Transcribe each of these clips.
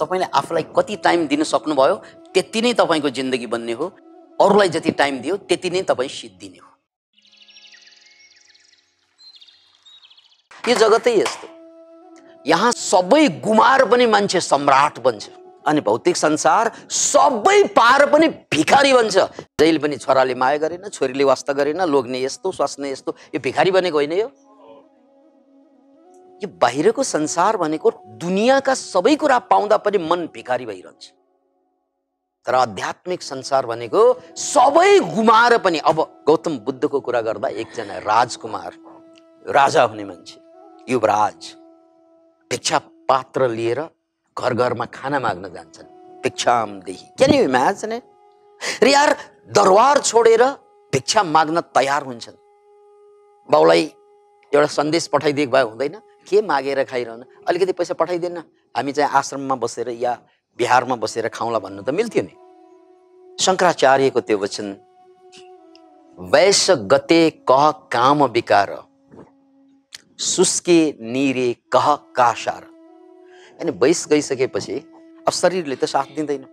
तपाईले आफूलाई कति टाइम दिन सक्नुभयो त्यति नै तपाईको जिन्दगी बन्ने हो। अरूलाई जति टाइम दियो त्यति नै तपाई सिद्धिने हो। यो जगतै यस्तो, यहाँ सबै गुमाएर पनि मान्छे सम्राट बन्छ अनि भौतिक संसार सबै पार पनि भिखारी बन्छ। जहिले पनि छोराले माया गरेन, छोरीले वास्ता गरेन, लोग्ने यस्तो, स्वास्ने यस्तो, यो भिखारी बनेको होइन। यो बाहिरको संसार भनेको दुनियाँका सबै कुरा पाउँदा पनि मन भिखारी भइरहन्छ। तर आध्यात्मिक संसार भनेको सबै गुमाएर पनि, अब गौतम बुद्धको कुरा गर्दा एकजना राजकुमार, राजा हुने मान्छे, युवराज भिक्षा पात्र लिएर घर घरमा खाना माग्न जान्छन्। भिक्षाम देही, क्यान यु इमेजिन इट? र यार दरबार छोडेर भिक्षा माग्न तयार हुन्छन्। बाउलाई एउटा सन्देश पठाइदिएको भए हुँदैन? के मागेर खाइरहनु, अलिकति पैसा पठाइदिएन, हामी चाहिँ आश्रममा बसेर या बिहारमा बसेर खाउँला भन्नु त मिल्थ्यो नि। शंकराचार्यको त्यो वचन, वैश गते कह काम विकार, सुस्के नीरे कह काशार। यानी वैश गइसकेपछि अब शरीरले त साथ दिँदैन।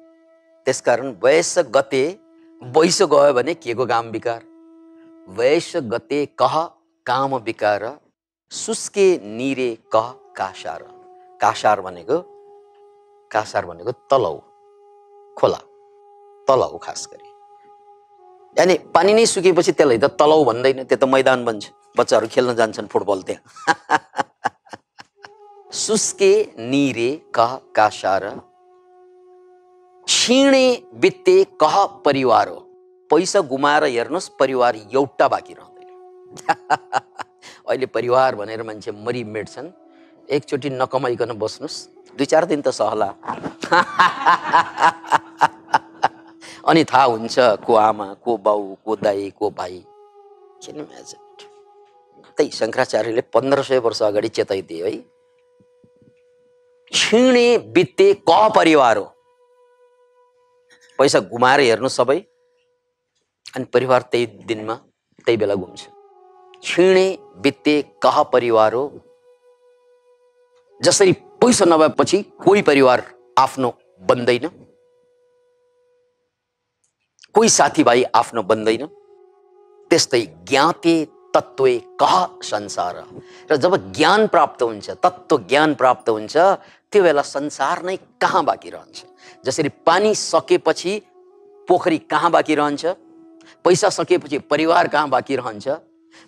त्यसकारण वैश गते, वैश गयो भने के को काम विकार, वैश गते कह काम विकार, सुस्के नीरे कह काशार। काशार भनेको तलाउ, खोला, तलाउ खास गरी। यानी पानी नै सुकेपछि त्यसलाई त तलाउ भन्दैन, त्यो त मैदान बन्छ, बच्चाहरू खेल्न जान्छन् फुटबल त्यहाँ। सुस्के नीरे कह काशार, क्षीणे बित्ते कह परिवारो। पैसा गुमाएर हेर्नुस्, परिवार एउटा बाँकी रहँदैन। अहिले परिवार भनेर मान्छे मरि मेट्छन्। एकचोटि नकमाइकन बस्नुस्, 2-4 दिन त सहला। अनि थाहा हुन्छ को आमा, को बाउ, को दाई, को भाइ। के इमेजिन? त्यही शंकराचार्यले 1500 वर्ष अगाडि चेताइदिए है। क्षीणे बित्ते क परिवारो, पैसा गुमाएर हेर्नु सबै, अनि परिवार त्यही दिनमा त्यही बेला घुम्छ। क्षीणे बित्ते कह परिवारो, जसरी पैसा नभएपछि कोही परिवार आफ्नो बन्दैन, कोही साथीभाइ आफ्नो बन्दैन, त्यस्तै ज्ञाते तत्त्वे कह संसार। र जब ज्ञान प्राप्त हुन्छ, तत्त्व ज्ञान प्राप्त हुन्छ, त्यो बेला संसार नै कहाँ बाँकी रहन्छ। जसरी पानी सकेपछि पोखरी कहाँ बाँकी रहन्छ, पैसा सकेपछि परिवार कहाँ बाँकी रहन्छ,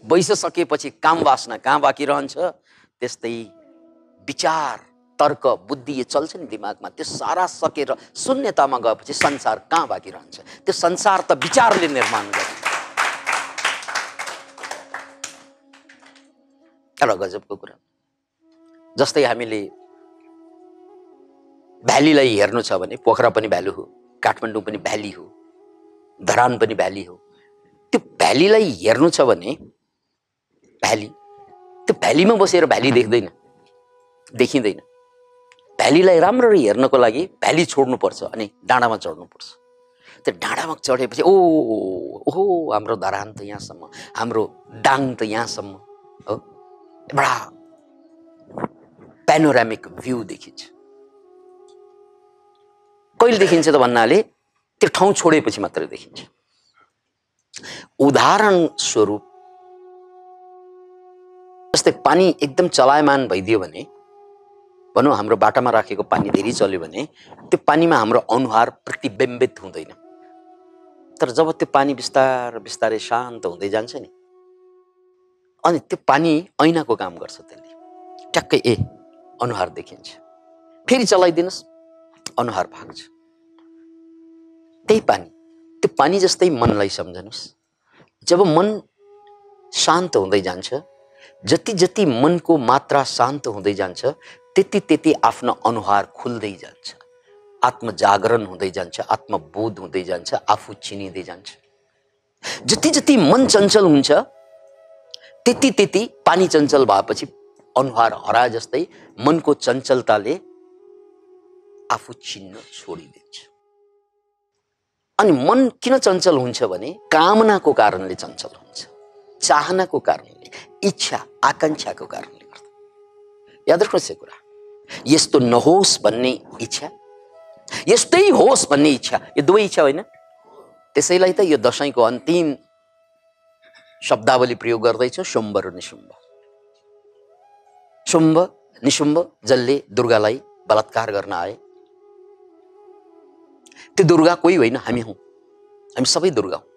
वैश सकेपछि काम वासना कहाँ बाँकी रहन्छ, त्यस्तै विचार, तर्क, बुद्धि यो चल्छ नि दिमागमा, त्यो सारा सकेर शून्यतामा गएपछि संसार कहाँ बाँकी रहन्छ। त्यो संसार त विचारले निर्माण गर्छ। एउटा गजबको कुरा, जस्तै हामीले भ्यालीलाई हेर्नु छ भने पोखरा पनि भ्यालु हो, काठमाडौँ पनि भ्याली हो, धरान पनि भ्याली हो। त्यो भ्यालीलाई हेर्नु छ भने भ्याली, त्यो भ्यालीमा बसेर भ्याली देखिँदैन। भ्यालीलाई राम्ररी हेर्नको लागि भ्याली छोड्नुपर्छ अनि डाँडामा चढ्नुपर्छ। त्यो डाँडामा चढेपछि ओहो हाम्रो धरान त यहाँसम्म, हाम्रो डाङ त यहाँसम्म हो, बडा प्यानोरामिक भ्यू देखिन्छ। कहिले देखिन्छ त भन्नाले त्यो ठाउँ छोडेपछि मात्रै देखिन्छ। उदाहरण स्वरूप जस्तै पानी एकदम चलायमान भइदियो भने, भनौँ हाम्रो बाटामा राखेको पानी धेरै चल्यो भने त्यो पानीमा हाम्रो अनुहार प्रतिबिम्बित हुँदैन। तर जब त्यो पानी बिस्तारै बिस्तारै शान्त हुँदै जान्छ नि, अनि त्यो पानी ऐनाको काम गर्छ। त्यसले ट्याक्कै अनुहार देखिन्छ। फेरि चलाइदिनुस्, अनुहार भाग्छ। त्यही पानी, त्यो पानी जस्तै मनलाई सम्झनुस्। जब मन शान्त हुँदै जान्छ, जति जति मनको मात्रा शान्त हुँदै जान्छ, त्यति त्यति आफ्नो अनुहार खुल्दै जान्छ, आत्मजागरण हुँदै जान्छ, आत्मबोध हुँदै जान्छ, आफू चिनिँदै जान्छ। जति जति मन चञ्चल हुन्छ, त्यति त्यति पानी चञ्चल भएपछि अनुहार हरा जस्तै मनको चञ्चलताले आफू चिन्न छोडिदिन्छ। अनि मन किन चञ्चल हुन्छ भने कामनाको कारणले चञ्चल हुन्छ, चाहनाको कारणले, इच्छा आकांक्षाको कारणले गर्दा। याद राख्नुहोस् यो कुरा, यस्तो नहोस् भन्ने इच्छा, यस्तै होस् भन्ने इच्छा, यो दुवै इच्छा होइन। त्यसैलाई त यो दशैंको अन्तिम शब्दावली प्रयोग गर्दैछ, शुम्भ र निशुम्भ। शुम्भ निशुम्भ जसले दुर्गालाई बलात्कार गर्न आए, त्यो दुर्गा कोही होइन, हामी हौं, हामी सबै दुर्गा हौं।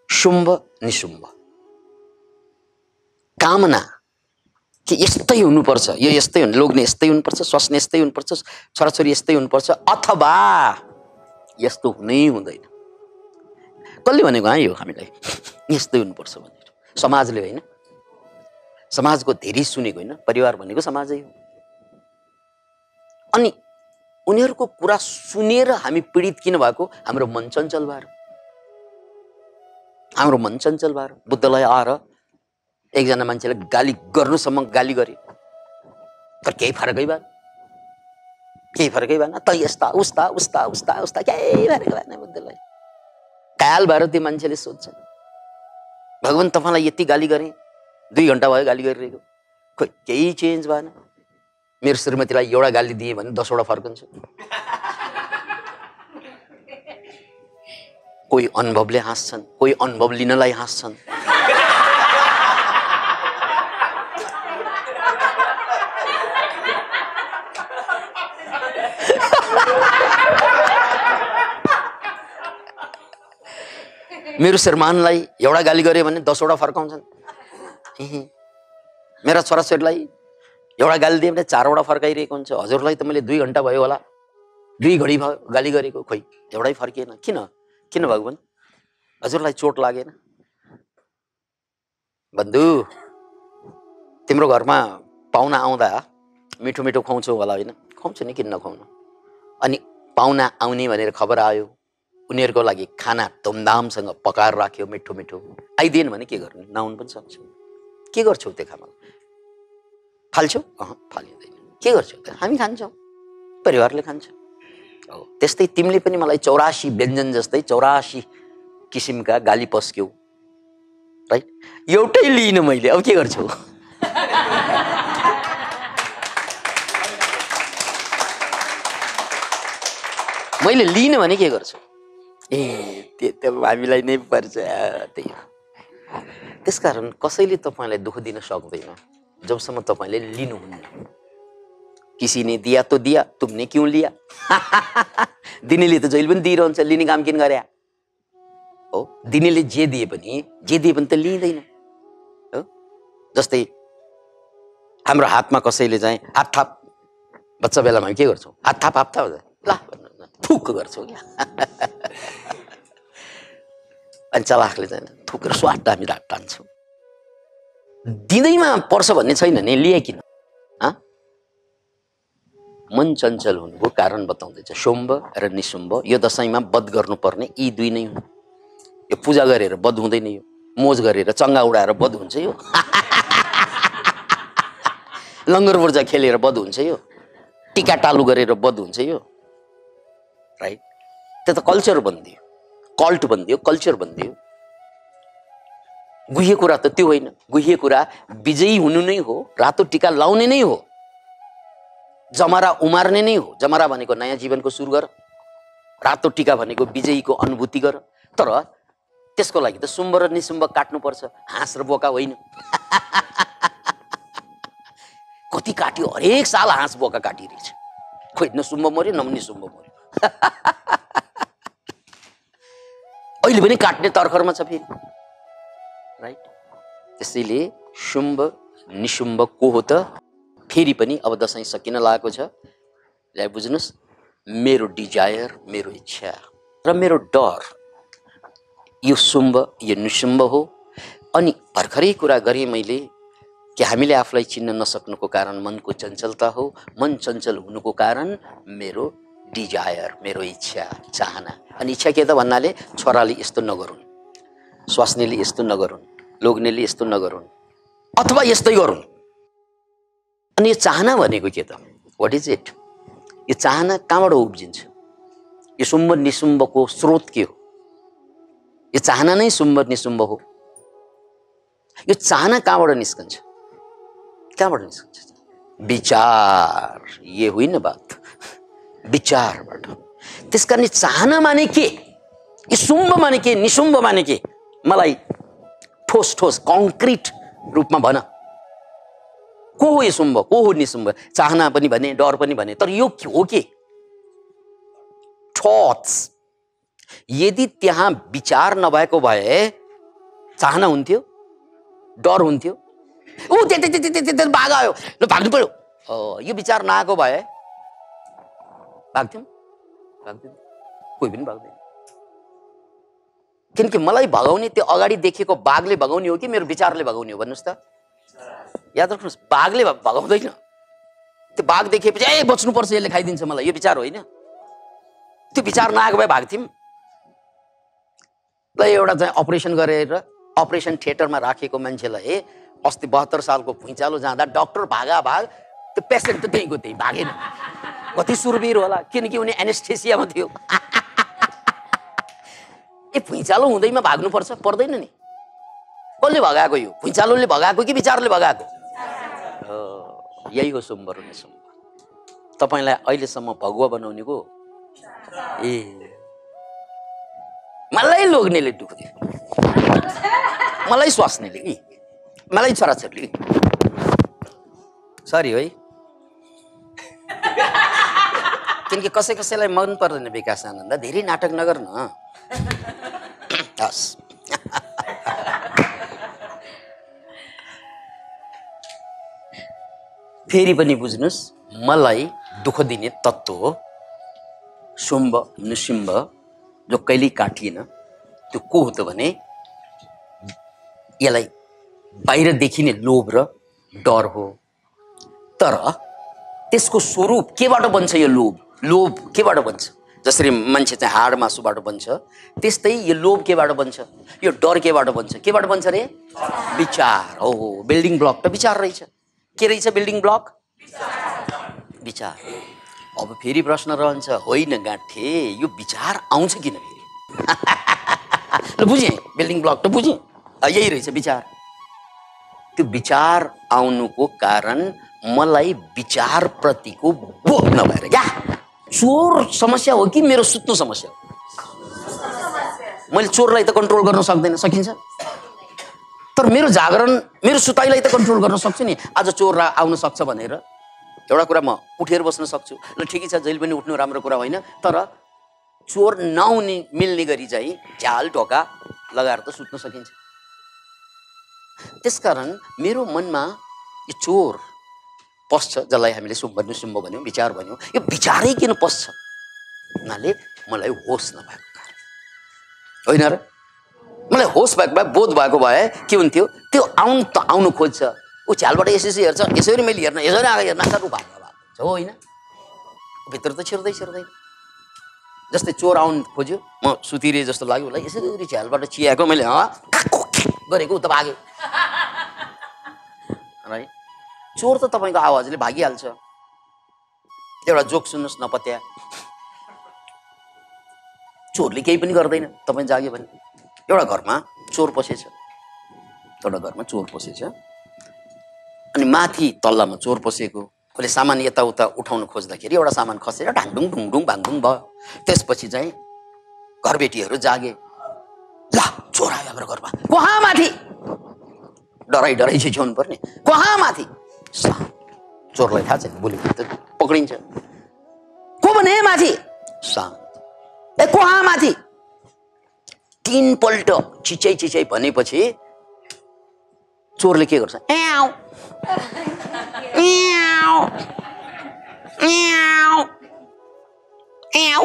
शुम्भ निशुम्भ कामना कि यस्तै हुनुपर्छ, यो यस्तै हुनु, लोग्ने यस्तै हुनुपर्छ, स्वास्नी यस्तै हुनुपर्छ, छोराछोरी यस्तै हुनुपर्छ, अथवा यस्तो हुनै हुँदैन। कसले भनेको यो हामीलाई यस्तै हुनुपर्छ भनेर? समाजले होइन, समाजको धेरै सुनेको होइन, परिवार भनेको समाजै हो। अनि उनीहरूको कुरा सुनेर हामी पीडित किन भएको? हाम्रो मन चञ्चल भएर, हाम्रो मन चञ्चल भएर। बुद्धलाई आएर एकजना मान्छेले गाली गर्नुसम्म गाली गरे, तर केही फरकै भएन, केही फरकै भएन। त यस्ता उस्ता उस्ता उस्ता उस्ता केही फरक भएन बुद्धलाई। काल भएर त्यो मान्छेले सोध्छ, भगवान तपाईँलाई यति गाली गरेँ, 2 घण्टा भयो गाली गरिरहेको, खोइ केही चेन्ज भएन। मेरो श्रीमतीलाई एउटा गाली दिएँ भने 10 वटा फर्कन्छ। कोही अनुभवले हाँस्छन्, कोही अनुभव लिनलाई हाँस्छन्। मेरो श्रीमानलाई एउटा गाली गरे भने 10 वटा फर्काउँछन्। मेरा छोराछोरीलाई एउटा गाली दिए भने 4 वटा फर्काइरहेको हुन्छ। हजुरलाई त मैले 2 घण्टा भयो होला, 2 घडी भयो गाली गरेको, खोइ एउटै फर्किएन। किन भगवान? हजुरलाई चोट लागेन? बन्धु, तिम्रो घरमा पाहुना आउँदा मिठो मिठो खुवाउँछौ होला होइन? खुवाउँछु नि, किन नखुवाउनु? अनि पाहुना आउने भनेर खबर आयो, उनीहरूको लागि खाना धुमधामसँग पकाएर राख्यो, मिठो मिठो आइदिएन भने के गर्ने? नआउनु पनि सक्छ। के गर्छौ त्यो खाना? फाल्छौ? फालिँदैन। के गर्छौ त? हामी खान्छौँ, परिवारले खान्छ। हो, त्यस्तै तिमीले पनि मलाई 84 व्यञ्जन जस्तै 84 किसिमका गाली पस्क्यौ, राइट? एउटै लिइन मैले, अब के गर्छौ? मैले लिइन भने के गर्छु? त्यो त हामीलाई नै पर्छ। त्यही हो। त्यसकारण कसैले तपाईँलाई दुःख दिन सक्दैन जबसम्म तपाईँले लिनुहुन्न। किसी ने दिया तो दिया, तुमने क्यों लिया? दिनेले त जहिले पनि दिइरहन्छ, लिने काम किन गरे? हो, दिनेले जे दिए पनि त लिइँदैन। हो, जस्तै हाम्रो हातमा कसैले चाहिँ हात थाप, बच्चा बेलामा के गर्छौँ? हात थाप ल थुक गर्छौँ क्या। अनि चलाखले चाहिँ थुकेर स्वाट हामी टान्छौँ। दिँदैमा पर्छ भन्ने छैन नि, लिए किन? मन चञ्चल हुनुको कारण बताउँदैछ शुम्भ र निशुम्भ। यो दशैंमा वध गर्नुपर्ने यी 2 नै हुन्। यो पूजा गरेर वध हुँदैन, यो मोज गरेर चङ्गा उडाएर वध हुन्छ, यो लङ्गर पूर्जा खेलेर वध हुन्छ, यो टिका टालु गरेर वध हुन्छ, यो राइट? त्यो त कल्चर बनिदियो, कल्ट बनिदियो, कल्चर बनिदियो। गुह्य कुरा त त्यो होइन। गुह्य कुरा विजयी हुनु नै हो, रातो टिका लाउने नै हो, जमरा उमार्ने नै हो। जमरा भनेको नयाँ जीवनको सुरु गर, रातो टिका भनेको विजयीको अनुभूति गर। तर त्यसको लागि त शुम्भ र निशुम्भ काट्नुपर्छ, हाँस र बोका होइन। कति काट्यो, हरेक साल हाँस बोका काटिरहेछ, खोइ न शुम्भ मर्यो न निशुम्भ मर्यो। अहिले पनि काट्ने तर्खरमा छ फेरि, राइट? त्यसैले शुम्भ निशुम्भ को हो त? फेरि पनि अब दशैं सकिन लागेको छ। ल्याइ बुझ्नुहोस्, मेरो डिजायर, मेरो इच्छा र मेरो डर यो शुम्भ यो निशुम्भ हो। अनि भर्खरै कुरा गरेँ मैले कि हामीले आफूलाई चिन्न नसक्नुको कारण मनको चञ्चलता हो। मन चञ्चल हुनुको कारण मेरो डिजायर, मेरो इच्छा, चाहना। अनि इच्छा के त भन्नाले छोराले यस्तो नगरून्, स्वास्नीले यस्तो नगरून्, लोग्नेले यस्तो नगरून्, अथवा यस्तै गरून्। अनि यो चाहना भनेको के त? What is it? यो चाहना कहाँबाट उब्जिन्छ? यो शुम्भ निशुम्भको स्रोत के हो? यो चाहना नै शुम्भ निशुम्भ हो। यो चाहना कहाँबाट निस्कन्छ? कहाँबाट निस्कन्छ? विचार। ये हुई ना बात। विचारबाट। त्यसकारण चाहना माने के, यो शुम्भ माने के, निशुम्भ माने के, मलाई ठोस ठोस कङ्क्रिट रूपमा भन। को हो यो शुम्भ, को हो निशुम्भ? चाहना पनि भने, डर पनि भने, तर यो हो के? थट्स। यदि त्यहाँ विचार नभएको भए चाहना हुन्थ्यो, डर हुन्थ्यो, ऊ त्यहाँ बाघ आयो ल भाग्नु पर्यो, यो विचार नआएको भए भाग्थ्यौँ? भाग्दैन, कोही पनि भाग्दैन। किनकि मलाई भगाउने त्यो अगाडि देखेको बाघले भगाउने हो कि मेरो विचारले भगाउने हो भन्नुहोस् त? याद राख्नुहोस्, बाघले भगाउँदैन। त्यो बाघ देखेपछि ए बच्नुपर्छ, यसले खाइदिन्छ मलाई, यो विचार होइन। त्यो विचार नआएको भए भाग्थ्यौँ? ल एउटा चाहिँ अपरेसन गरेर अपरेसन थिएटरमा राखेको मान्छेलाई अस्ति 72 सालको भुइँचालो जाँदा डक्टर भागा भाग, त्यो पेसेन्ट त त्यहीँको त्यही भागेन। कति सुरवीर होला, किनकि उनी एनेस्थेसियामा थियो। ए भुइँचालो हुँदैमा भाग्नुपर्छ, पर्दैन नि। कसले भगाएको? यो भुइँचालोले भगाएको कि विचारले भगाएको? यही हो शुम्भ र निशुम्भ। तपाईँलाई अहिलेसम्म भगुवा बनाउनेको ए मलाई लोग्नेले दुःख दियो, मलाई स्वास्नीले कि मलाई छोराछोरीले। सरी है, किनकि कसै कसैलाई मन पर्दैन विकास आनन्द, धेरै नाटक नगर न। हस् फेरि पनि बुझ्नुहोस्, मलाई दुःख दिने तत्त्व हो शुम्भ निशुम्भ, जो कहिल्यै काटिएन। त्यो को हो त भने यसलाई बाहिर देखिने लोभ र डर हो। तर त्यसको स्वरूप केबाट बन्छ? यो लोभ केबाट बन्छ? जसरी मान्छे चाहिँ हाड मासुबाट बन्छ, त्यस्तै यो लोभ केबाट बन्छ? यो डर केबाट बन्छ? केबाट बन्छ रे? विचार हो। बिल्डिङ ब्लक त विचार रहेछ। के रहेछ बिल्डिङ ब्लक? विचार। अब फेरि प्रश्न रहन्छ, होइन गाँठे, यो विचार आउँछ किन फेरि? ल बुझेँ, बिल्डिङ ब्लक त बुझेँ, यही रहेछ विचार। त्यो विचार आउनुको कारण मलाई विचार प्रतिको बोध नभएर, क्या चोर समस्या हो कि मेरो सुत्नु समस्या हो? मैले चोरलाई त कन्ट्रोल गर्न सक्दैन, सकिन्छ? तर मेरो जागरण, मेरो सुताइलाई त कन्ट्रोल गर्न सक्छु नि। आज चोर आउन सक्छ भनेर एउटा कुरा म उठेर बस्न सक्छु, ल ठिकै छ, जहिले पनि उठ्नु राम्रो कुरा होइन, तर चोर नआउने मिल्ने गरी चाहिँ झ्याल ढोका लगाएर त सुत्न सकिन्छ। त्यसकारण मेरो मनमा यो चोर पस्छ, जसलाई हामीले शुम्भ निशुम्भ भन्यौँ, विचार भन्यौँ, यो विचारै किन पस्छ? हुनाले मलाई होस नभएको कारण होइन र। मलाई होस भएको भए, बोध भएको भए के हुन्थ्यो? त्यो आउनु खोज्छ, ऊ झ्यालबाट यसरी हेर्छ, यसरी मैले हेर्न, यसरी आगे हेर्न, भाग हो होइन? भित्र त छिर्दैन। जस्तै चोर आउनु खोज्यो, म सुतिरे जस्तो लाग्यो, उसलाई यसरी झ्यालबाट चियाएको मैले गरेको, उता भाग्यो। चोर त तपाईँको आवाजले भागिहाल्छ। एउटा जोक सुन्नुहोस्, नपत्या। चोरले केही पनि गर्दैन, तपाईँ जाग्यो भने। एउटा घरमा चोर पसेछ, अनि माथि तल्लामा चोर पसेको, उसले सामान यताउता उठाउन खोज्दाखेरि एउटा सामान खसेर ढाङढुङ ढुङढुङ भाङढुङ भयो। त्यसपछि चाहिँ घरबेटीहरू जागे, ल चोर आयो हाम्रो घरमा, कहाँ माथि? डराइ झिझ्याउनु पर्ने, कहाँ माथि? चोरलाई थाहा छैन, भोलि त पक्रिन्छ। को भने माथि? शान्त। ए कहाँ माथि? 3 पल्ट चिच्याइ भनेपछि चोरले के गर्छ? एउ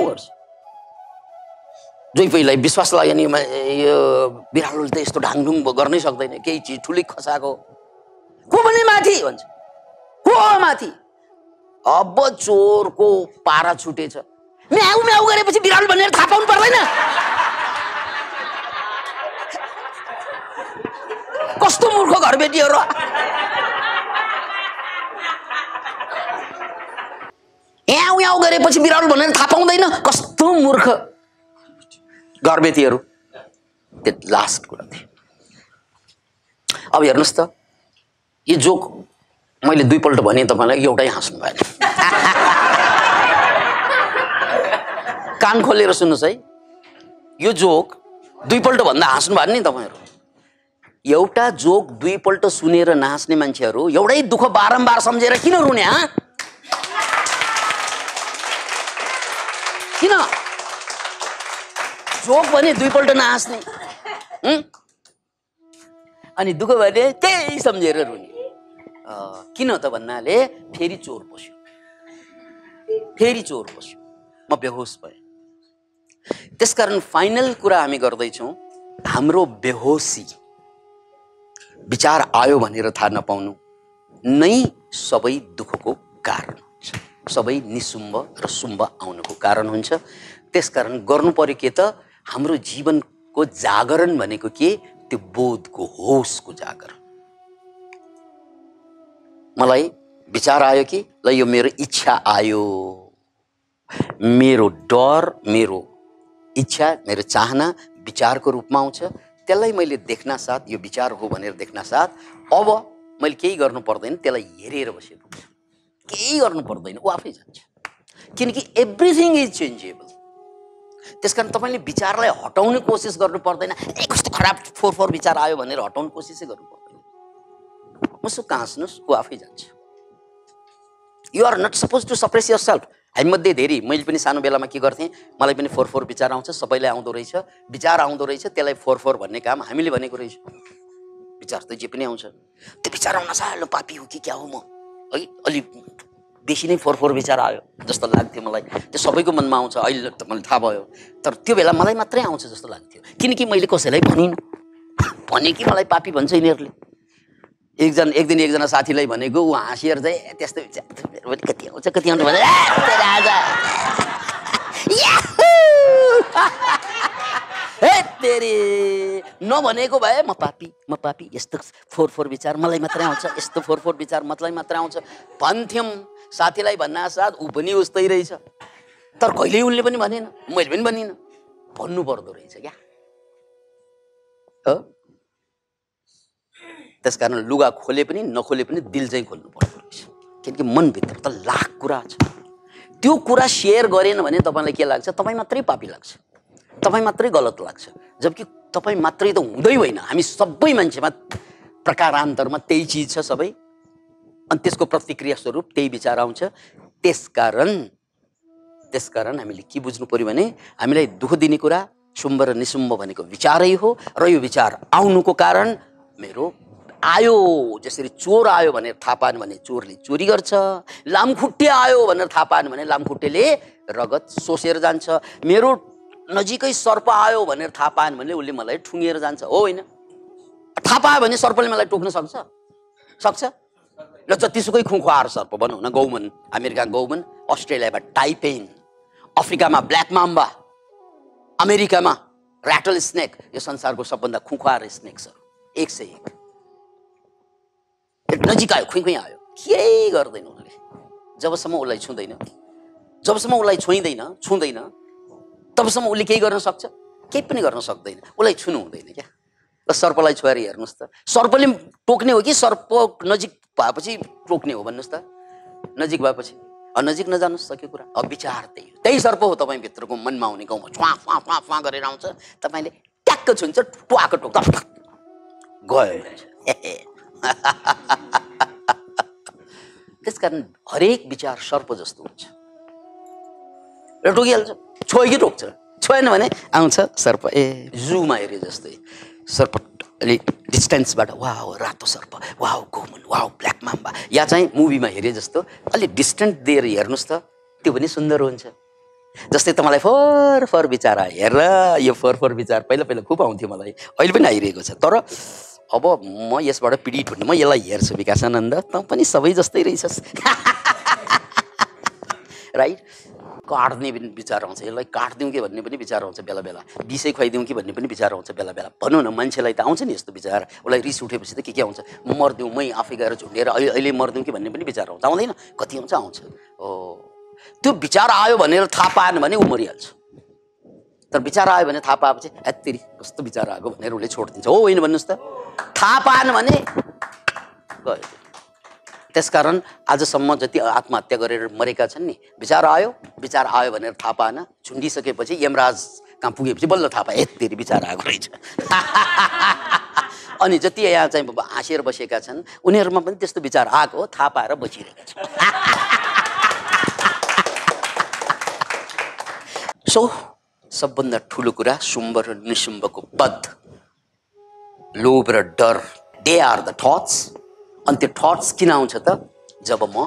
गर्छ। जोइफैलाई विश्वास लाग्यो नि, यो बिरालोले त यस्तो ढाङढुङ गर्नै सक्दैन, केही चिज ठुलै खसाएको। को भने माथि भन्छ, को माथि? अब चोरको पारा छुटेछ। म्याउ म्याउ गरेपछि बिरालो भनेर थाहा पाउनु पर्दैन? कस्तो मूर्ख घरबेटीहरू! याउ याउ गरेपछि बिरालो भनेर थाहा पाउँदैन? कस्तो मूर्ख घरबेटीहरू! त्यो लास्ट कुरा थियो। अब हेर्नुहोस् त, यो जोक मैले 2 पल्ट भने तपाईँलाई एउटै हाँस्नु भएन। कान खोलेर सुन्नुहोस् है, यो जोक दुईपल्ट भन्दा हाँस्नु भयो नि तपाईहरु। एउटा जोक दुईपल्ट सुनेर नाच्ने मान्छेहरु एउटै दुःख बारम्बार सम्झेर किन रुने? किन जोक भने दुईपल्ट नाच्ने, अनि दुःख भने त्यही सम्झेर रुने किन त भन्नाले फेरि चोर पस्यो, म बेहोस भएँ। त्यसकारण फाइनल कुरा हामी गर्दैछौँ, हाम्रो बेहोसी विचार आयो भनेर थाहा नपाउनु नै सबै दुःखको कारण हुन्छ, सबै निसुम्ब र सुम्ब आउनुको कारण हुन्छ। त्यसकारण गर्नु पर्यो के त, हाम्रो जीवनको जागरण भनेको के? त्यो बोधको, होसको जागरण। मलाई विचार आयो कि ल यो मेरो इच्छा आयो, मेरो डर, मेरो इच्छा, मेरो चाहना विचारको रूपमा आउँछ। त्यसलाई मैले देख्न साथ यो विचार हो भनेर देख्न साथ अब मैले केही गर्नु पर्दैन, त्यसलाई हेरेर बसेको केही गर्नु पर्दैन, ऊ आफै जान्छ। किनकि एभ्रिथिङ इज चेन्जेबल। त्यसकारण तपाईँले विचारलाई हटाउने कोसिस गर्नु पर्दैन। ए कस्तो खराब फोर विचार आयो भनेर हटाउने कोसिसै गर्नु पर्दैन। मुसुक्क हाँस्नुहोस्, ऊ आफै जान्छ। You are not suppose to suppress your self. हामीमध्ये धेरै, मैले पनि सानो बेलामा के गर्थेँ, मलाई पनि फोर विचार आउँछ, सबैलाई आउँदो रहेछ, विचार आउँदो रहेछ, त्यसलाई फोर भन्ने काम हामीले भनेको रहेछ। विचार त जे पनि आउँछ, त्यो विचार आउन साह्रो पापी हो कि क्या हो म है, अलिक बेसी नै फोर विचार आयो जस्तो लाग्थ्यो मलाई। त्यो सबैको मनमा आउँछ, अहिले त मलाई थाहा भयो। तर त्यो बेला मलाई मात्रै आउँछ जस्तो लाग्थ्यो, किनकि मैले कसैलाई भनिनँ। भने कि मलाई पापी भन्छ यिनीहरूले। एक दिन एकजना साथीलाई भनेको, ऊ हाँसिएर चाहिँ त्यस्तो विचार मेरो पनि कति आउँछ कति आउँछ भने नभनेको भए म पापी यस्तो फोर विचार मलाई मात्रै आउँछ, यस्तो फोर विचार मलाई मात्रै आउँछ भन्थ्यौँ। साथीलाई भन्ना साथ ऊ पनि उस्तै रहेछ। तर कहिल्यै उनले पनि भनेन, मैले पनि भनिनँ। भन्नु पर्दो रहेछ क्या हो। त्यसकारण लुगा खोले पनि नखोले पनि दिल चाहिँ खोल्नु पर्दो रहेछ, किनकि मनभित्र त लाख कुरा छ। त्यो कुरा सेयर गरेन भने तपाईँलाई के लाग्छ? तपाईँ मात्रै पापी लाग्छ, तपाईँ मात्रै गलत लाग्छ। जबकि तपाईँ मात्रै त हुँदै होइन, हामी सबै मान्छेमा प्रकारान्तरमा त्यही चिज छ सबै, अनि त्यसको प्रतिक्रिया स्वरूप त्यही विचार आउँछ। त्यसकारण हामीले के बुझ्नु पर्यो भने हामीलाई दुःख दिने कुरा शुम्भ र निशुम्भ भनेको विचारै हो, र यो विचार आउनुको कारण मेरो आयो। जसरी चोर आयो भनेर थाहा पाएन भने चोरले चोरी गर्छ, लामखुट्टे आयो भनेर थाहा पाएन भने लामखुट्टेले रगत सोसेर जान्छ, मेरो नजिकै सर्प आयो भनेर थाहा पाएन भने उसले मलाई ठुङ्गेर जान्छ। हो होइन? थाहा पायो भने सर्पले मलाई टोक्न सक्छ? ल जतिसुकै खुङख्वार सर्प भनौँ न, गौमन, अमेरिका गौमन, अस्ट्रेलियामा टाइपेन, अफ्रिकामा ब्ल्याक माम्बा, अमेरिकामा ऱ्याटल स्नेक, यो संसारको सबभन्दा खुङख्वार स्नेक्सहरू 101। नजिक आयो, खुइ आयो, केही गर्दैन उसले जबसम्म उसलाई छुँदैन, जबसम्म उसलाई छुँदैन तबसम्म उसले केही गर्न सक्छ? केही पनि गर्न सक्दैन, उसलाई छुनु हुँदैन क्या। र सर्पलाई छोएर हेर्नुहोस् त, सर्पले टोक्ने हो कि सर्प नजिक भएपछि टोक्ने हो भन्नुहोस् त? नजिक भएपछि। नजिक नजानुहोस्, सक्यो कुरा। अब विचार त्यही सर्प हो तपाईँभित्रको मनमा आउने, गाउँमा छुवा गरेर आउँछ, तपाईँले ट्याक्क छुन्छ, टुवाको टोक्दा गयो। त्यसकारण हरेक विचार सर्प जस्तो हुन्छ र टोकिहाल्छ। छोयो कि टोक्छ, छोएन भने आउँछ सर्प। जूमा हेरे जस्तै सर्प अलि डिस्टेन्सबाट, वाह रातो सर्प, वाह गोमन, वाह ब्ल्याक माम्बा, या चाहिँ मुभीमा हेरे जस्तो अलि डिस्टेन्स दिएर हेर्नुहोस् त, त्यो पनि सुन्दर हुन्छ। जस्तै तपाईँलाई फोर विचार आयो, हेर यो फोर विचार पहिला खुब आउँथ्यो मलाई, अहिले पनि आइरहेको छ। तर अब म यसबाट पीडित हुने, म यसलाई हेर्छु विकासानन्द, त पनि सबै जस्तै रहेछस् राइट। काट्ने पनि विचार आउँछ, यसलाई काट्दिउँ कि भन्ने पनि विचार आउँछ बेला बेला, विषै खुवाइदिउँ कि भन्ने पनि विचार आउँछ बेला बेला। भनौँ न, मान्छेलाई त आउँछ नि यस्तो विचार, उसलाई रिस उठेपछि त के आउँछ? मर्दिउँ, मै आफै गएर झुन्डेर अहिले मर्दिउँ कि भन्ने पनि विचार आउँछ, आउँदैन? कति आउँछ। त्यो विचार आयो भनेर थाहा पाएन भने ऊ मरिहाल्छ। तर विचार आयो भने थाहा पाएपछि हेत्तेरी कस्तो विचार आएको भनेर उसले छोडिदिन्छ। हो होइन भन्नुहोस् त? थाहा पाएन भने गयो। त्यसकारण आजसम्म जति आत्महत्या गरेर मरेका छन् नि, विचार आयो भनेर थाहा पाएन, झुन्डिसकेपछि यमराज कहाँ पुगेपछि बल्ल थाहा पाए तेरि विचार आएको रहेछ। अनि जति यहाँ चाहिँ हाँसेर बसेका छन् उनीहरूमा पनि त्यस्तो विचार आएको हो, थाहा पाएर बसिरहेका छन्। सो सबभन्दा ठुलो कुरा शुम्भ र निशुम्भको वध, लोभ र डर, दे आर द थट्स। अनि त्यो थट्स किन आउँछ त? जब म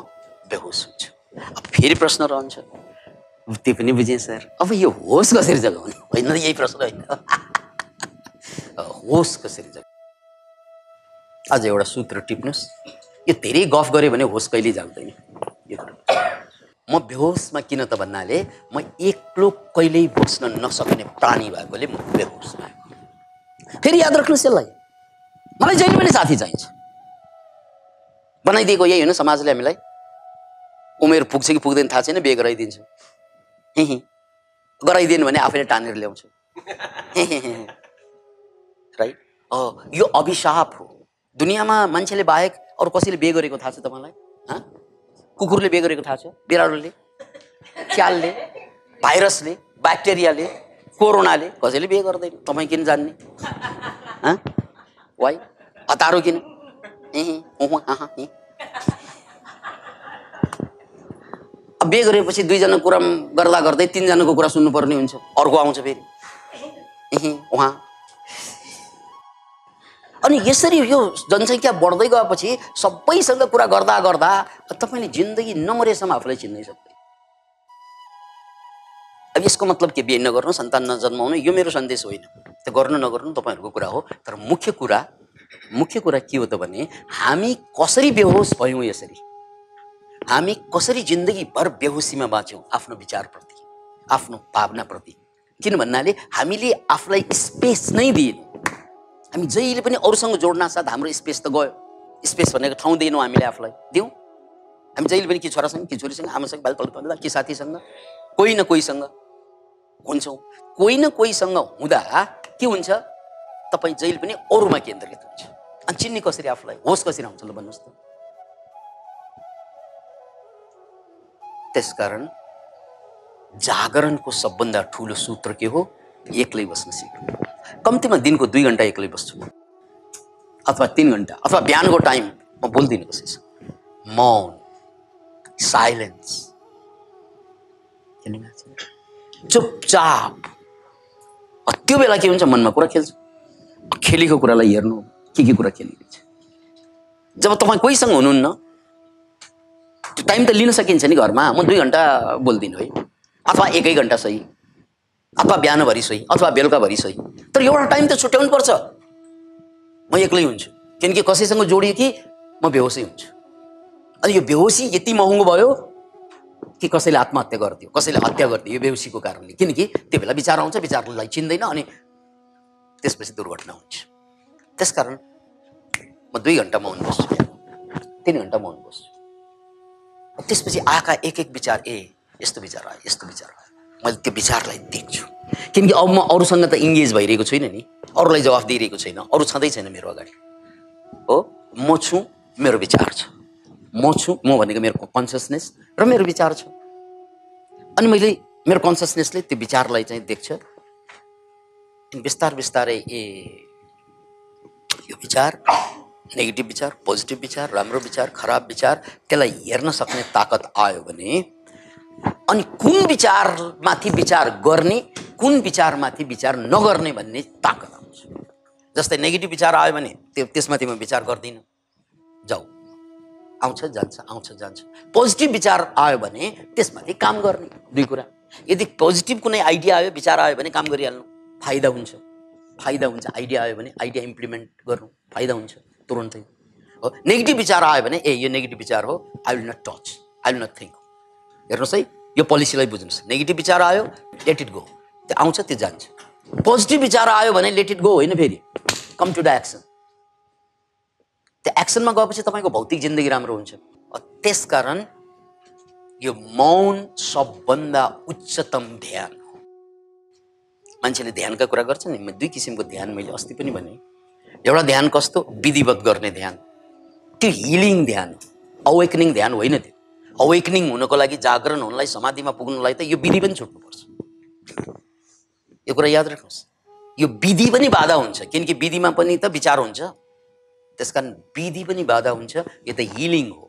बेहोस हुन्छु। अब फेरि प्रश्न रहन्छ, त्यो पनि बुझेँ सर, अब यो होस कसरी जगाउने? होइन, यही प्रश्न होइन। होस कसरी जगाउने? आज एउटा सूत्र टिप्नुहोस्, यो धेरै गफ गऱ्यो भने होस कहिले जाग्दैन। म बेहोसमा किन त भन्नाले म एक्लो कहिल्यै बस्न नसक्ने प्राणी भएकोले म बेहोस भएको। फेरि याद राख्नुहोस् यसलाई, मलाई जहिले पनि साथी चाहिन्छ। बनाइदिएको यही होइन समाजले हामीलाई, उमेर पुग्छ कि पुग्दैन थाहा छैन, बिहे गराइदिन्छ। गराइदिएन भने आफैले टानेर ल्याउँछ। राइट? यो अभिशाप हो। दुनियाँमा मान्छेले बाहेक अरू कसैले बिहे गरेको थाहा छ तपाईँलाई? कुकुरले बिहे गरेको थाहा छ? बिरालोले, च्यालले, भाइरसले, ब्याक्टेरियाले, कोरोनाले, कसैले बिहे गर्दैन। तपाईँ किन जान्ने? वाइ? हतारो किन? अब बिहे गरेपछि दुईजना कुरा गर्दा गर्दै तीनजनाको कुरा सुन्नुपर्ने हुन्छ, अर्को आउँछ फेरि उहाँ। अनि यसरी यो जनसङ्ख्या बढ्दै गएपछि सबैसँग कुरा गर्दा गर्दा तपाईँले जिन्दगी नमरेसम्म आफूलाई चिन्नै सक्दैन। अब यसको मतलब के? बिहे नगर्नु, सन्तान नजन्माउनु, यो मेरो सन्देश होइन। त्यो गर्नु नगर्नु तपाईँहरूको कुरा हो। तर मुख्य कुरा के हो त भने हामी कसरी बेहोस भयौँ, यसरी हामी कसरी जिन्दगीभर बेहोसीमा बाँच्यौँ आफ्नो विचारप्रति, आफ्नो भावनाप्रति। किन भन्नाले हामीले आफूलाई स्पेस नै दिएनौँ। हामी जहिले पनि अरूसँग जोड्न साथ हाम्रो स्पेस त गयो। स्पेस भनेको ठाउँ दिएनौँ हामीले आफूलाई, दिउँ। हामी जहिले पनि कि छोरासँग कि छोरीसँग, आमासँग, बालपलपल्दा कि साथीसँग, कोही न कोहीसँग हुन्छौँ। कोही न कोहीसँग हुँदा के हुन्छ? तपाईँ जहिले पनि अरूमा केन्द्रित हुन्छ। अनि चिन्ने कसरी आफूलाई? होस कसरी आउँछ ल भन्नुहोस् त? त्यसकारण जागरणको सबभन्दा ठुलो सूत्र के हो? एक्लै बस्न सिक्नु। कम्तीमा दिनको 2 घण्टा एक्लै बस्छु, अथवा 3 घण्टा, अथवा बिहानको टाइम म बोल्दिनँ कसैसँग। मौन, साइलेन्स, चुपचाप। त्यो बेला के हुन्छ? मनमा कुरा खेल्छ। खेलेको कुरालाई हेर्नु, के कुरा खेलिरहेछ। जब तपाईँ कोहीसँग हुनुहुन्न, त्यो टाइम त लिन सकिन्छ नि घरमा। म 2 घण्टा बोल्दिनँ है, अथवा 1 घण्टा सही, अथवा बिहानभरि सही, अथवा बेलुकाभरि सही। तर एउटा टाइम त छुट्याउनु पर्छ। म एक्लै हुन्छु, किनकि कसैसँग जोडियो कि म बेहोसै हुन्छु। अनि यो बेहोसी यति महँगो भयो कि कसैले आत्महत्या गरिदियो, कसैले हत्या गरिदियो यो बेहोसीको कारणले। किनकि त्यो बेला विचार आउँछ, विचारलाई चिन्दैन, अनि त्यसपछि दुर्घटना हुन्छ। त्यसकारण म 2 घण्टा मौन बस्छु, 3 घण्टा मौन बस्छु। त्यसपछि आएका एक विचार, यस्तो विचार आयो, यस्तो विचार आयो, मैले त्यो विचारलाई देख्छु। किनकि अब म अरूसँग त इङ्गेज भइरहेको छुइनँ नि, अरूलाई जवाफ दिइरहेको छैन, अरू छँदै छैन मेरो अगाडि। हो, म छु, मेरो विचार छ। म छु, म भनेको मेरो कन्सियसनेस र मेरो विचार छ। अनि मैले मेरो कन्सियसनेसले त्यो विचारलाई चाहिँ देख्छ। बिस्तारै यो विचार, नेगेटिभ विचार, पोजिटिभ विचार, राम्रो विचार, खराब विचार, त्यसलाई हेर्न सक्ने ताकत आयो भने, अनि कुन विचारमाथि विचार गर्ने, कुन विचारमाथि विचार नगर्ने भन्ने ताकत आउँछ। जस्तै नेगेटिभ विचार आयो भने त्यसमाथि म विचार गर्दिनँ, जाऊ, आउँछ जान्छ, आउँछ जान्छ। पोजिटिभ विचार आयो भने त्यसमाथि काम गर्ने। 2 कुरा। यदि पोजिटिभ कुनै आइडिया आयो, विचार आयो भने काम गरिहाल्नु, फाइदा हुन्छ। आइडिया आयो भने आइडिया इम्प्लिमेन्ट गर्नु, फाइदा हुन्छ तुरुन्तै। हो, नेगेटिभ विचार आयो भने यो नेगेटिभ विचार हो, I will not touch, I will not think. हेर्नुहोस् है, यो पोलिसीलाई बुझ्नुहोस्। नेगेटिभ विचार आयो, लेट इट गो, त्यो आउँछ त्यो जान्छ। पोजिटिभ विचार आयो भने लेट इट गो होइन, फेरि कम टु द एक्सन। त्यो एक्सनमा गएपछि तपाईँको भौतिक जिन्दगी राम्रो हुन्छ। त्यसकारण यो मौन सबभन्दा उच्चतम ध्यान हो। मान्छेले ध्यानका कुरा गर्छ नि, 2 किसिमको ध्यान मैले अस्ति पनि भने। एउटा ध्यान कस्तो? विधिवत गर्ने ध्यान, त्यो हिलिङ ध्यान। अवेकनिङ ध्यान होइन त्यो। अवेकनिङ हुनको लागि, जागरण हुनलाई, समाधिमा पुग्नलाई त यो विधि पनि छुट्नुपर्छ। यो कुरा याद राख्नुहोस्, यो विधि पनि बाधा हुन्छ, किनकि विधिमा पनि त विचार हुन्छ, त्यसकारण विधि पनि बाधा हुन्छ। यो त हिलिङ हो।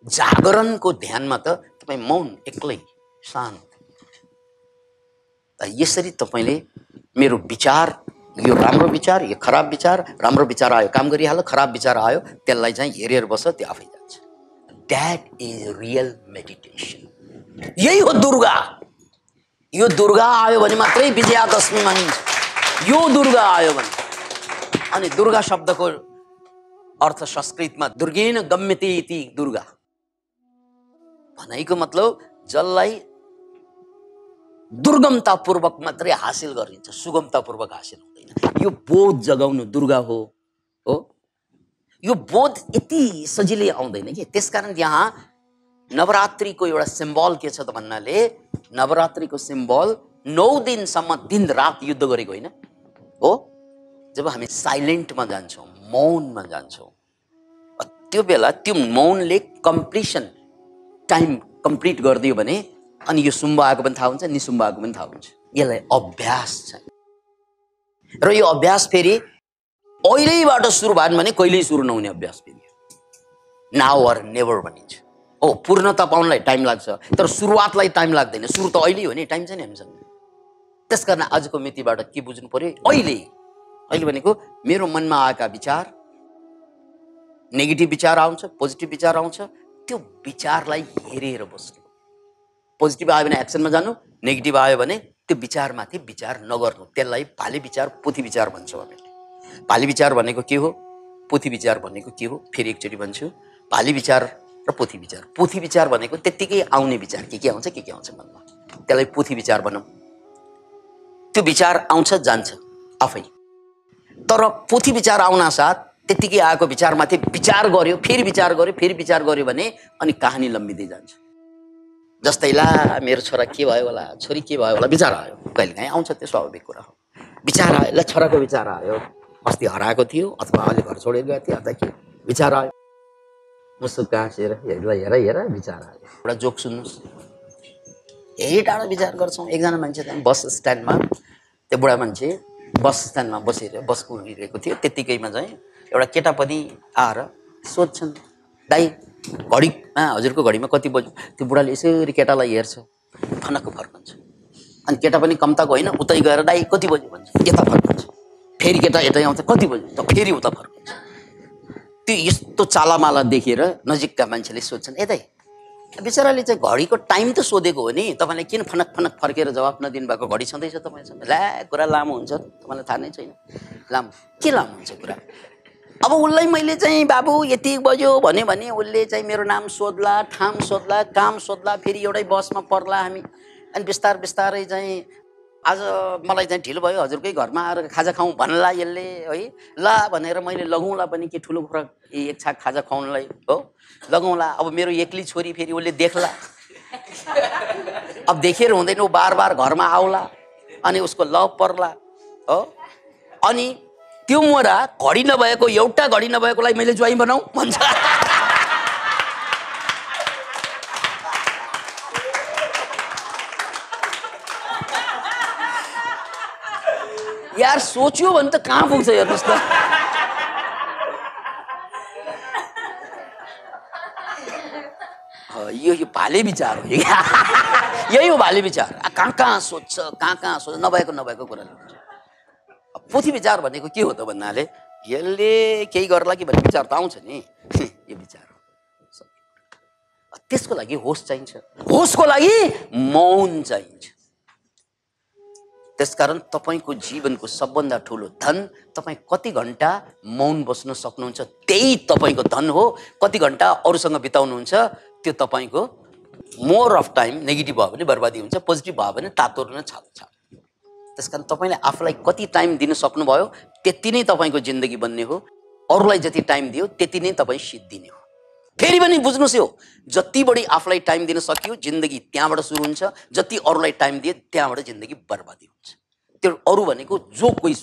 जागरणको ध्यानमा त तपाईँ मौन, एक्लै, शान्त, यसरी तपाईँले मेरो विचार, यो राम्रो विचार, यो खराब विचार, राम्रो विचार आयो काम गरिहाल, खराब विचार आयो त्यसलाई चाहिँ हेरेर बस, त्यो आफै जान्छ। That is real meditation. यही हो दुर्गा। यो दुर्गा आयो भने मात्रै विजयादशमी मानिन्छ। यो दुर्गा आयो भने, अनि दुर्गा शब्दको अर्थ संस्कृतमा दुर्गेन गम्यते इति दुर्गा भनेको मतलब जसलाई दुर्गमतापूर्वक मात्रै हासिल गरिन्छ, सुगमतापूर्वक हासिल हुँदैन। यो बोध जगाउनु दुर्गा हो। यो बोध यति सजिलै आउँदैन कि। त्यसकारण यहाँ नवरात्रिको एउटा सिम्बल के छ त भन्नाले, नवरात्रिको सिम्बल 9 दिनसम्म दिन रात युद्ध गरेको होइन हो। जब हामी साइलेन्टमा जान्छौँ, मौनमा जान्छौँ, त्यो बेला त्यो मौनले कम्प्लिसन टाइम कम्प्लिट गरिदियो भने अनि यो शुम्भ आएको पनि थाहा हुन्छ, निशुम्भ आएको पनि थाहा हुन्छ। यसलाई अभ्यास छ। र यो अभ्यास फेरि अहिलेबाट सुरु भयो भने कहिल्यै सुरु नहुने अभ्यास फेरि, नाउ अर नेभर भनिन्छ हो। पूर्णता पाउनलाई टाइम लाग्छ, तर सुरुवातलाई टाइम लाग्दैन। सुरु त अहिले हो नि, टाइम छ नि हामीसँग। त्यसकारण आजको मितिबाट के बुझ्नु पर्यो, अहिले भनेको मेरो मनमा आएका विचार, नेगेटिभ विचार आउँछ, पोजिटिभ विचार आउँछ, त्यो विचारलाई हेरेर बस्नु। पोजिटिभ आयो भने एक्सनमा जानु, नेगेटिभ आयो भने त्यो विचारमाथि विचार नगर्नु। त्यसलाई भाले विचार, पोथी विचार भन्छौँ हामीले। भाले विचार भनेको के हो, पोथी विचार भनेको के हो, फेरि एकचोटि भन्छु। भाले विचार र पोथी विचार। पोथी विचार भनेको त्यत्तिकै आउने विचार, के आउँछ मनमा, त्यसलाई पोथी विचार भनौँ। त्यो विचार आउँछ जान्छ आफै। तर पोथी विचार आउन साथ त्यत्तिकै आएको विचारमाथि विचार गर्यो, फेरि विचार गर्यो, फेरि विचार गर्यो भने अनि कहानी लम्बिँदै जान्छ। जस्तै ला मेरो छोरा के भयो होला, छोरी के भयो होला, विचार आयो। कहिलेकाहीँ आउँछ, त्यो स्वाभाविक कुरा हो। विचार आयो, ल छोराको विचार आयो, अस्ति हराएको थियो अथवा अहिले घर छोडेर गएको थियो, अथवा के विचार आयो, मुसुक्क हाँसेर हेर विचार आयो। एउटा जोक सुन्नुहोस्। यही टाढो विचार गर्छौँ। एकजना मान्छे त्यहाँ बस स्ट्यान्डमा, त्यो बुढा मान्छे बस स्ट्यान्डमा बसेर बस कुरिरहेको थियो। त्यत्तिकैमा चाहिँ एउटा केटा पनि आएर सोध्छन्, दाइ घडीमा, हजुरको घडीमा कति बज्यो? त्यो बुढाले यसरी केटालाई हेर्छ, फनक्क फर्कन्छ। अनि केटा पनि कम्ताको होइन, उतै गएर दाइ कति बज्यो भन्छ, यता फर्कन्छ। फेरि केटा यतै आउँछ, कति बज्यो त फेरि उता फर्कन्छ। त्यो यस्तो चालामाला देखेर नजिकका मान्छेले सोध्छन्, ए दाइ बिचराले चाहिँ घडीको टाइम त सोधेको हो नि, तपाईँले किन फनक फर्केर जवाफ नदिनु भएको? घडी छँदैछ तपाईँसँग। ला कुरा लामो हुन्छ, तपाईँलाई थाहा नै छैन। लामो के लामो हुन्छ कुरा? अब उसलाई मैले चाहिँ बाबु यति बज्यो भने उसले चाहिँ मेरो नाम सोध्ला, ठाम सोध्ला, काम सोध्ला, फेरि एउटै बसमा पर्ला हामी। अनि बिस्तारै चाहिँ आज मलाई चाहिँ ढिलो भयो, हजुरकै घरमा आएर खाजा खाउँ भन्ला यसले है। ल भनेर मैले लगौँला पनि के ठुलो फरक एक छाक खाजा खुवाउनलाई हो, लगौँला। अब मेरो एक्लै छोरी फेरि उसले देख्ला, अब देखेर हुँदैन, ऊ बार घरमा आउला, अनि उसको लभ पर्ला हो। अनि त्यो मोरा घडी नभएको, एउटा घडी नभएकोलाई मैले ज्वाइँ बनाऊ भन्छ। यार सोच्यो भने त कहाँ पुग्छ हेर्नुहोस् त। यो भाले विचार हो। यही हो भाले विचार। कहाँ सोध्छ, कहाँ सोध्छ, नभएको कुरा। पोथी विचार भनेको के हो त भन्नाले, यसले केही गर्ला कि भन्ने विचार त आउँछ नि, यो विचार हो। त्यसको लागि होस चाहिन्छ, होसको लागि मौन चाहिन्छ। त्यसकारण तपाईँको जीवनको सबभन्दा ठुलो धन, तपाईँ कति घन्टा मौन बस्न सक्नुहुन्छ त्यही तपाईँको धन हो। कति घन्टा अरूसँग बिताउनुहुन्छ त्यो तपाईँको मोर अफ टाइम नेगेटिभ भयो भने बर्बादी हुन्छ, पोजिटिभ भयो भने तातो र छाप। त्यसकारण तपाईँले आफूलाई कति टाइम दिन सक्नुभयो त्यति नै तपाईँको जिन्दगी बन्ने हो। अरूलाई जति टाइम दियो त्यति नै तपाईँ सिद्धिने हो। फेरि पनि बुझ्नुहोस्, यो जति बढी आफूलाई टाइम दिन सकियो जिन्दगी त्यहाँबाट सुरु हुन्छ, जति अरूलाई टाइम दिए त्यहाँबाट जिन्दगी बर्बादी हुन्छ। त्यो अरू भनेको जो कोही